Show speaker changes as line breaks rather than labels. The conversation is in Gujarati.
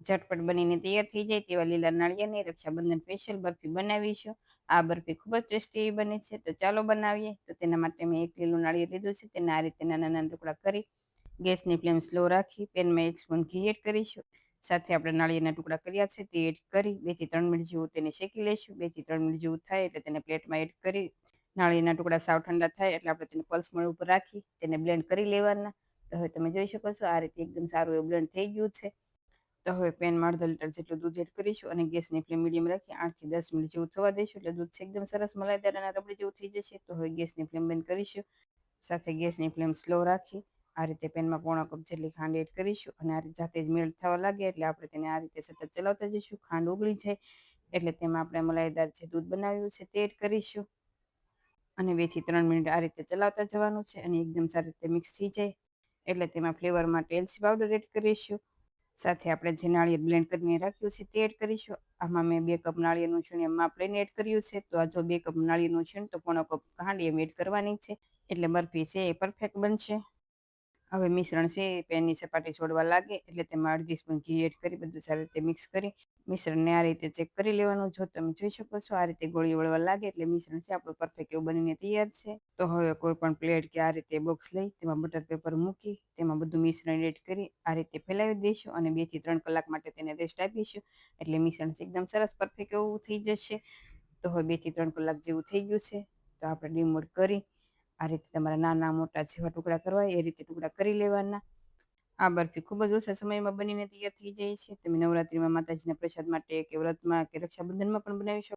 ઝટપટ બનીને તૈયાર થઈ જાય તેવા લીલા નાળિયેરની રક્ષાબંધન સ્પેશિયલ બરફી બનાવીશું. આ બરફી ખૂબ જ ટેસ્ટી એવી બને છે, તો ચાલો બનાવીએ. તો તેના માટે મેં એક લીલું નાળિયેર લીધું છે, તેને આ રીતે નાના નાના ટુકડા કરી ગેસની ફ્લેમ સ્લો રાખી પેનમાં 1 સ્પૂન ઘી એડ કરીશું. સાથે આપણે નાળિયેરના ટુકડા કર્યા છે તે એડ કરી 2 થી 3 મિનિટ જેવું તેને શેકી લઈશું. 2 થી 3 મિનિટ જેવું થાય એટલે તેને પ્લેટમાં એડ કરી નાળિયેરના ટુકડા સાવ ઠંડા થાય એટલે આપણે તેને પલ્સ મોડ ઉપર રાખી તેને બ્લેન્ડ કરી લેવાના. તો હવે તમે જોઈ શકો છો આ રીતે એકદમ સારું એવું બ્લેન્ડ થઈ ગયું છે. તો હવે પેનમાં અડધો લીટર જેટલું દૂધ એડ કરીશું અને ગેસની ફ્લેમ મીડિયમ રાખી 8 થી 10 મિનિટ જેવું થવા દઈશું એટલે દૂધ એકદમ સરસ મલાઈદાર અને રબડી જેવું થઈ જશે. તો હવે ગેસની ફ્લેમ બંધ કરીશું. સાથે ગેસની ફ્લેમ સ્લો રાખી આ રીતે પેનમાં પોણો કપ જેટલી ખાંડ એડ કરીશું અને આ રીતે જાતે જ મેલ્ટ થવા લાગે એટલે આપણે તેને આ રીતે સતત ચલાવતા જઈશું. ખાંડ ઓગળી જાય એટલે તેમાં આપણે મલાઈદાર જે દૂધ બનાવ્યું છે તે એડ કરીશું અને 2 થી 3 મિનિટ આ રીતે ચલાવતા જવાનું છે અને એકદમ સારી રીતે મિક્સ થઈ જાય એટલે તેમાં ફ્લેવર માટે એલચી પાવડર એડ કરીશું. સાથે આપણે જે નાળિયેર બ્લેન્ડ કરીને રાખ્યું છે તે એડ કરીશું. આમાં મેં 2 કપ નાળિયેરનું છીણ એમ માપ લઈને એડ કર્યું છે. તો આ જો 2 કપ નાળિયેરનું છીણ તો પોણો કપ ખાંડ એમ એડ કરવાની છે એટલે બરફી છે એ પરફેક્ટ બનશે. હવે મિશ્રણ છે એ પેનની સપાટી છોડવા લાગે એટલે તેમાં અડધી સ્પૂન ઘી એડ કરી બધું સારી રીતે મિક્સ કરી મિશ્રણને આ રીતે ચેક કરી લેવાનું. જો તમે જોઈ શકો છો આ રીતે ગોળી વળવા લાગે એટલે મિશ્રણ છે આપણું પરફેક્ટ એવું બનીને તૈયાર છે. તો હવે કોઈ પણ પ્લેટ કે આ રીતે બોક્સ લઈ તેમાં બટર પેપર મૂકી તેમાં બધું મિશ્રણ એડ કરી આ રીતે ફેલાવી દઈશું અને 2 થી 3 કલાક માટે તેને રેસ્ટ આપીશું એટલે મિશ્રણ એકદમ સરસ પરફેક્ટ એવું થઈ જશે. તો હવે 2 થી 3 કલાક જેવું થઈ ગયું છે. તો આપણે ડીમોલ્ડ કરી આ રીતે તમારા નાના મોટા જેવા ટુકડા કરવા હોય એ રીતે ટુકડા કરી લેવાના. આ બરફી ખૂબ જ ઓછા સમયમાં બનીને તૈયાર થઈ જાય છે. તમે નવરાત્રિમાં માતાજીના પ્રસાદ માટે કે વ્રતમાં કે રક્ષાબંધનમાં પણ બનાવી શકો.